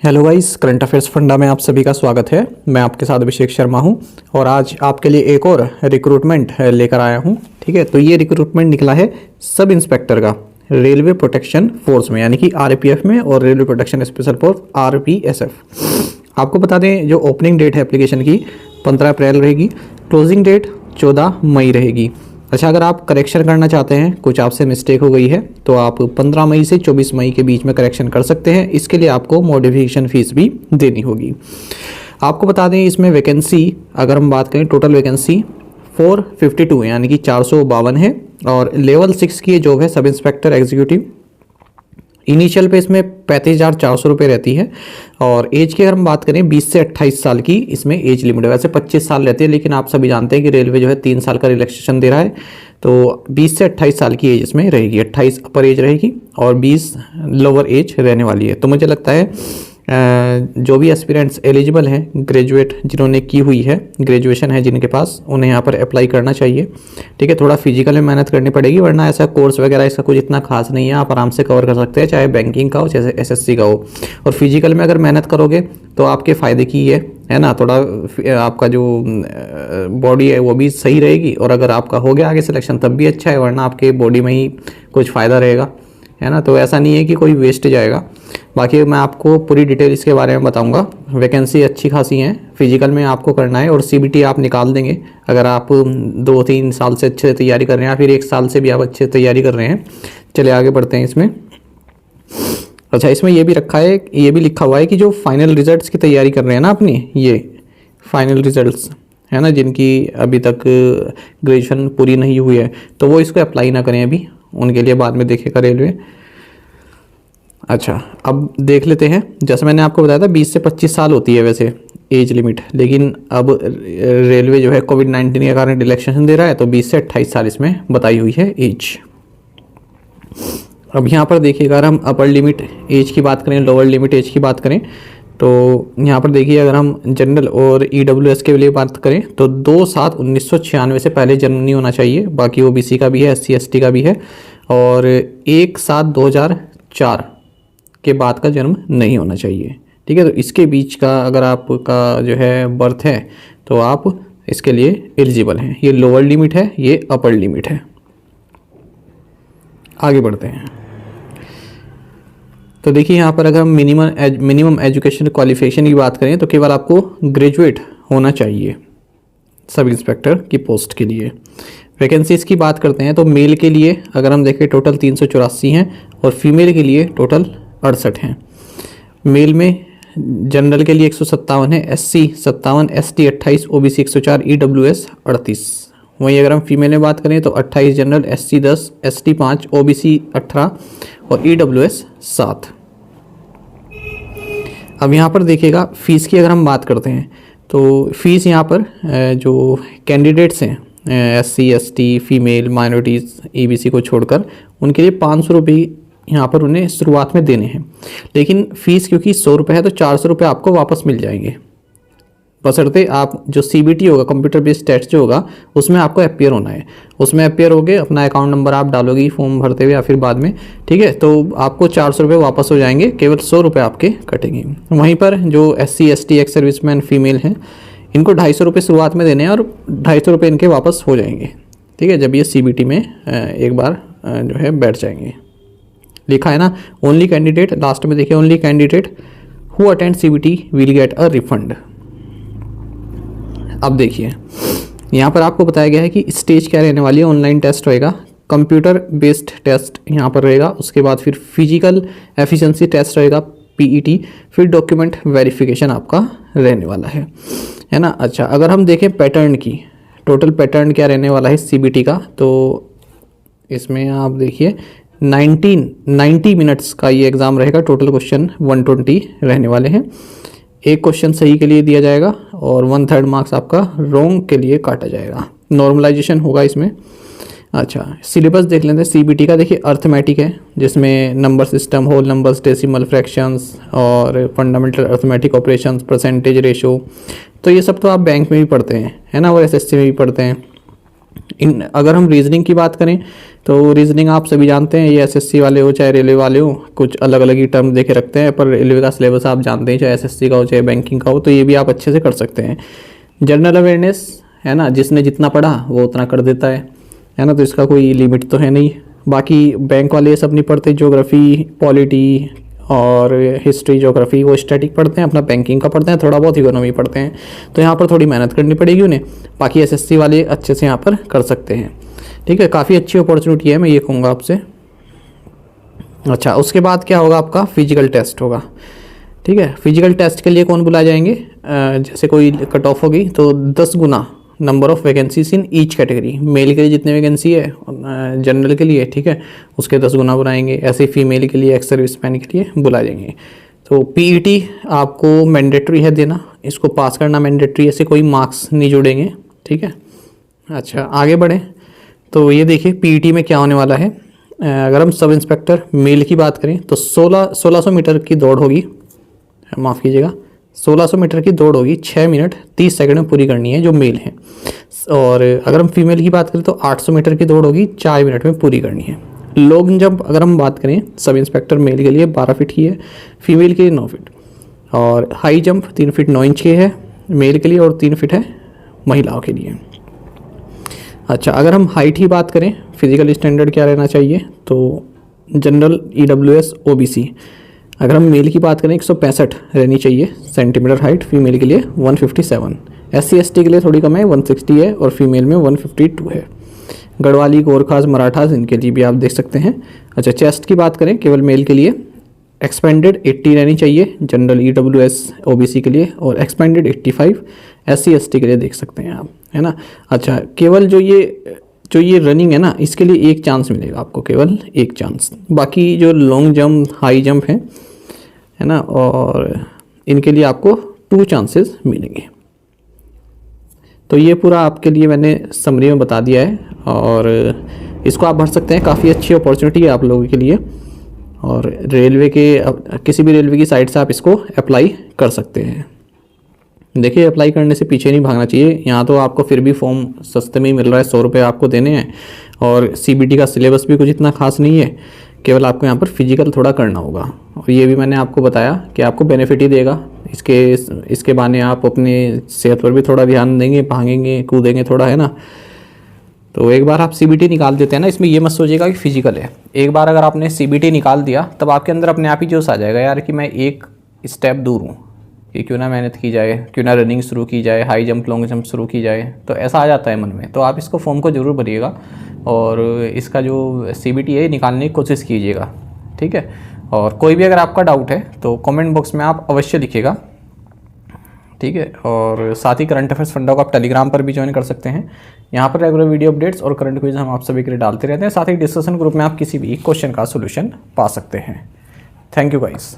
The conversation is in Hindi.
Hello guys, current affairs funda में आप सभी का स्वागत है। मैं आपके साथ अभिषेक शर्मा हूं और आज आपके लिए एक और रिक्रूटमेंट लेकर आया हूं। ठीक है, तो ये रिक्रूटमेंट निकला है सब इंस्पेक्टर का रेलवे प्रोटेक्शन फोर्स में, यानी कि आरपीएफ में, और railway protection special force RPSF. आपको बता दें, जो ओपनिंग डेट है एप्लीकेशन की 15 अप्रैल रहेगी, क्लोजिंग डेट 14 मई रहेगी। अच्छा, अगर आप करेक्शन करना चाहते हैं, कुछ आपसे मिस्टेक हो गई है, तो आप 15 मई से 24 मई के बीच में करेक्शन कर सकते हैं। इसके लिए आपको मॉडिफिकेशन फ़ीस भी देनी होगी। आपको बता दें, इसमें वैकेंसी अगर हम बात करें, टोटल वैकेंसी 452 यानी कि 452 है, और लेवल 6 की जॉब है सब इंस्पेक्टर एग्जीक्यूटिव। इनिशियल पे इसमें 35,400 रुपये रहती है, और एज की अगर हम बात करें 20 से 28 साल की इसमें एज लिमिट है। वैसे 25 साल रहती है, लेकिन आप सभी जानते हैं कि रेलवे जो है 3 साल का रिलैक्सेशन दे रहा है, तो 20 से 28 साल की एज इसमें रहेगी। 28 अपर एज रहेगी और 20 लोअर एज रहने वाली है। तो मुझे लगता है जो भी एस्पिरेंट्स एलिजिबल हैं, ग्रेजुएट जिन्होंने की हुई है, ग्रेजुएशन है जिनके पास, उन्हें यहाँ पर अप्लाई करना चाहिए। ठीक है, थोड़ा फिजिकल में मेहनत करनी पड़ेगी, वरना ऐसा कोर्स वगैरह इसका कुछ इतना खास नहीं है, आप आराम से कवर कर सकते हैं, चाहे बैंकिंग का हो चाहे एसएससी का हो। और फिजिकल में अगर मेहनत करोगे तो आपके फ़ायदे की है ना, थोड़ा आपका जो बॉडी है वो भी सही रहेगी, और अगर आपका हो गया आगे सिलेक्शन तब भी अच्छा है, वरना आपके बॉडी में ही कुछ फ़ायदा रहेगा, है ना। तो ऐसा नहीं है कि कोई वेस्ट जाएगा। बाकी मैं आपको पूरी डिटेल इसके बारे में बताऊंगा। वैकेंसी अच्छी खासी हैं, फिजिकल में आपको करना है, और सीबीटी आप निकाल देंगे अगर आप 2-3 साल से अच्छे तैयारी कर रहे हैं, या फिर 1 साल से भी आप अच्छे तैयारी कर रहे हैं। चलिए आगे बढ़ते हैं इसमें। अच्छा, इसमें ये भी रखा है, ये भी लिखा हुआ है कि जो फाइनल रिजल्ट्स की तैयारी कर रहे हैं ना अपनी, ये फाइनल रिजल्ट्स है ना, जिनकी अभी तक ग्रेजुएशन पूरी नहीं हुई है, तो वो इसको अप्लाई ना करें अभी, उनके लिए बाद में देखेगा रेलवे। अच्छा, अब देख लेते हैं। जैसे मैंने आपको बताया था 20 से 25 साल होती है वैसे एज लिमिट, लेकिन अब रेलवे जो है कोविड-19 के कारण रिलैक्सेशन दे रहा है, तो 20 से 28 साल इसमें बताई हुई है एज। अब यहाँ पर देखिएगा, अगर हम अपर लिमिट एज की बात करें, लोअर लिमिट एज की बात करें, तो यहाँ पर देखिए, अगर हम जनरल और ईडब्ल्यूएस के लिए बात करें तो 2/7/1996 से पहले जन्म नहीं होना चाहिए। बाकी ओबीसी का भी है, एससी एसटी का भी है, और 1/7/2004 के बाद का जन्म नहीं होना चाहिए। ठीक है, तो इसके बीच का अगर आपका जो है बर्थ है, तो आप इसके लिए एलिजिबल हैं। ये लोअर लिमिट है, ये अपर लिमिट है। आगे बढ़ते हैं। तो देखिए, यहाँ पर अगर हम मिनिमम एजुकेशन क्वालिफिकेशन की बात करें, तो केवल आपको ग्रेजुएट होना चाहिए सब इंस्पेक्टर की पोस्ट के लिए। वैकेंसीज की बात करते हैं, तो मेल के लिए अगर हम देखें टोटल 384 हैं, और फीमेल के लिए टोटल 68 हैं। मेल में जनरल के लिए 157 है, एससी 57, एसटी 28, ओबीसी 104, ईडब्ल्यूएस 38। वहीं अगर हम फीमेल में बात करें तो 28 जनरल, एससी 10, एसटी 5, ओबीसी 18 और ईडब्ल्यूएस 7। अब यहाँ पर देखिएगा, फ़ीस की अगर हम बात करते हैं, तो फ़ीस यहाँ पर जो कैंडिडेट्स हैं SC ST, female, minorities, EBC को छोड़कर, उनके लिए 500 रुपये यहाँ पर उन्हें शुरुआत में देने हैं। लेकिन फ़ीस क्योंकि 100 रुपये है, तो 400 रुपये आपको वापस मिल जाएंगे, बशर्ते आप जो सीबीटी होगा, कंप्यूटर बेस्ड टेस्ट जो होगा, उसमें आपको अपियर होना है। उसमें अपियर होगे, अपना अकाउंट नंबर आप डालोगे फॉर्म भरते हुए या फिर बाद में। ठीक है, तो आपको 400 रुपये वापस हो जाएंगे, केवल 100 रुपये आपके कटेंगे। वहीं पर जो SC ST, ex serviceman, female हैं, इनको 250 रुपये शुरुआत में देने हैं, और 250 रुपये इनके वापस हो जाएंगे। ठीक है, जब ये सीबीटी में एक बार जो है बैठ जाएंगे। लिखा है ना, ओनली कैंडिडेट, लास्ट में देखिए, only candidate who attend CBT will get a refund. अब देखिए, यहाँ पर आपको बताया गया है कि स्टेज क्या रहने वाली है। ऑनलाइन टेस्ट रहेगा, कंप्यूटर बेस्ड टेस्ट यहाँ पर रहेगा, उसके बाद फिर फिजिकल एफिशिएंसी टेस्ट रहेगा, पीईटी, फिर डॉक्यूमेंट वेरिफिकेशन आपका रहने वाला है ना। अच्छा, अगर हम देखें पैटर्न की, टोटल पैटर्न क्या रहने वाला है सीबीटी का, तो इसमें आप देखिए 90 मिनट्स का ये एग्ज़ाम रहेगा। टोटल क्वेश्चन 120 रहने वाले हैं। एक क्वेश्चन सही के लिए दिया जाएगा, और 1/3 मार्क्स आपका रॉन्ग के लिए काटा जाएगा। नॉर्मलाइजेशन होगा इसमें। अच्छा, सिलेबस देख लेते हैं सीबीटी का। देखिए, अर्थमेटिक है, जिसमें number system, whole numbers, decimal fractions, और fundamental arithmetic operations, percentage ratio. तो ये सब तो आप बैंक में भी पढ़ते हैं, है ना, और एसएससी में भी पढ़ते हैं। अगर हम रीजनिंग की बात करें तो रीजनिंग आप सभी जानते हैं, ये एसएससी वाले हो चाहे रेलवे वाले हो, कुछ अलग अलग ही टर्म देके रखते हैं, पर रेलवे का सिलेबस आप जानते हैं, चाहे एसएससी का हो चाहे बैंकिंग का हो, तो ये भी आप अच्छे से कर सकते हैं। जनरल अवेयरनेस है ना, जिसने जितना पढ़ा वो उतना कर देता है ना, तो इसका कोई लिमिट तो है नहीं। बाकी बैंक वाले ये सब नहीं पढ़ते, ज्योग्राफी, पॉलिटी और हिस्ट्री, ज्योग्राफी वो स्टैटिक पढ़ते हैं, अपना बैंकिंग का पढ़ते हैं, थोड़ा बहुत इकोनॉमी पढ़ते हैं, तो यहाँ पर थोड़ी मेहनत करनी पड़ेगी उन्हें। बाकी एसएससी वाले अच्छे से यहाँ पर कर सकते हैं, ठीक है। काफ़ी अच्छी अपॉर्चुनिटी है, मैं ये कहूँगा आपसे। अच्छा, उसके बाद क्या होगा, आपका फिजिकल टेस्ट होगा, ठीक है। फिजिकल टेस्ट के लिए कौन बुलाए जाएंगे, जैसे कोई कट ऑफ होगी तो 10 गुना number of vacancies in each category. Male के लिए जितने वैकेंसी है जनरल के लिए, ठीक है, उसके 10 गुना बुलाएंगे। ऐसे फीमेल के लिए, एक्स सर्विसमैन के लिए बुलाए जाएंगे। तो पीईटी आपको मैंडेटरी है देना, इसको पास करना मैंडेटरी, ऐसे कोई मार्क्स नहीं जुड़ेंगे, ठीक है। अच्छा, आगे बढ़ें तो ये देखिए पीईटी में क्या होने वाला है। अगर हम सब इंस्पेक्टर मेल की बात करें तो 1600 मीटर की दौड़ होगी, माफ़ कीजिएगा, 1600 मीटर की दौड़ होगी, 6 मिनट 30 सेकंड में पूरी करनी है जो मेल है। और अगर हम फीमेल की बात करें तो 800 मीटर की दौड़ होगी, 4 मिनट में पूरी करनी है। लॉन्ग जंप अगर हम बात करें सब इंस्पेक्टर मेल के लिए 12 फीट की है, फीमेल के लिए 9 फीट। और हाई जंप 3 फीट 9 इंच की है मेल के लिए, और 3 फीट है महिलाओं के लिए। अच्छा, अगर हम हाइट की बात करें, फिजिकल स्टैंडर्ड क्या रहना चाहिए, तो जनरल, ईडब्ल्यूएस, ओबीसी। अगर हम मेल की बात करें 165 रहनी चाहिए सेंटीमीटर हाइट, फीमेल के लिए 157। एससी एसटी के लिए थोड़ी कम है, 160 है, और फीमेल में 152 है। गढ़वाली, गोरखास, मराठास, इनके लिए भी आप देख सकते हैं। अच्छा, चेस्ट की बात करें केवल मेल के लिए एक्सपेंडेड 80 रहनी चाहिए जनरल, ईडब्ल्यूएस, ओबीसी के लिए, और एक्सपेंडेड 85 एससी एसटी के लिए देख सकते हैं आप, है ना। अच्छा, केवल जो ये रनिंग है ना, इसके लिए 1 चांस मिलेगा आपको, केवल 1 चांस। बाकी जो लॉन्ग जंप, हाई जंप है ना, और इनके लिए आपको 2 चांसेस मिलेंगे। तो ये पूरा आपके लिए मैंने समरी में बता दिया है, और इसको आप भर सकते हैं। काफ़ी अच्छी अपॉर्चुनिटी है आप लोगों के लिए, और रेलवे के किसी भी रेलवे की साइट से आप इसको अप्लाई कर सकते हैं। देखिए, अप्लाई करने से पीछे नहीं भागना चाहिए। यहाँ तो आपको फिर भी फॉर्म सस्ते में ही मिल रहा है, 100 रुपये आपको देने हैं, और सीबीटी का सिलेबस भी कुछ इतना खास नहीं है, केवल आपको यहाँ पर फिजिकल थोड़ा करना होगा। और ये भी मैंने आपको बताया कि आपको बेनिफिट ही देगा। इसके बहाने आप अपने सेहत पर भी थोड़ा ध्यान देंगे, भागेंगे, कूदेंगे थोड़ा, है ना। तो एक बार आप सीबीटी निकाल देते हैं ना, इसमें ये मत सोचिएगा कि फिजिकल है। एक बार अगर आपने सीबीटी निकाल दिया तब आपके अंदर अपने आप ही जोश आ जाएगा यार कि मैं एक स्टेप दूर हूँ, कि क्यों ना मेहनत की जाए, क्यों ना रनिंग शुरू की जाए, हाई जंप, लॉन्ग जंप शुरू की जाए, तो ऐसा आ जाता है मन में। तो आप इसको फॉर्म को ज़रूर भरिएगा, और इसका जो सीबीटी है निकालने की कोशिश कीजिएगा, ठीक है। और कोई भी अगर आपका डाउट है तो कमेंट बॉक्स में आप अवश्य लिखिएगा, ठीक है। और साथ ही करंट अफेयर्स फंडा को आप टेलीग्राम पर भी ज्वाइन कर सकते हैं। यहाँ पर रेगुलर वीडियो अपडेट्स और करंट क्विज हम आप सभी के लिए डालते रहते हैं। साथ ही डिस्कशन ग्रुप में आप किसी भी क्वेश्चन का सोल्यूशन पा सकते हैं। Thank you guys.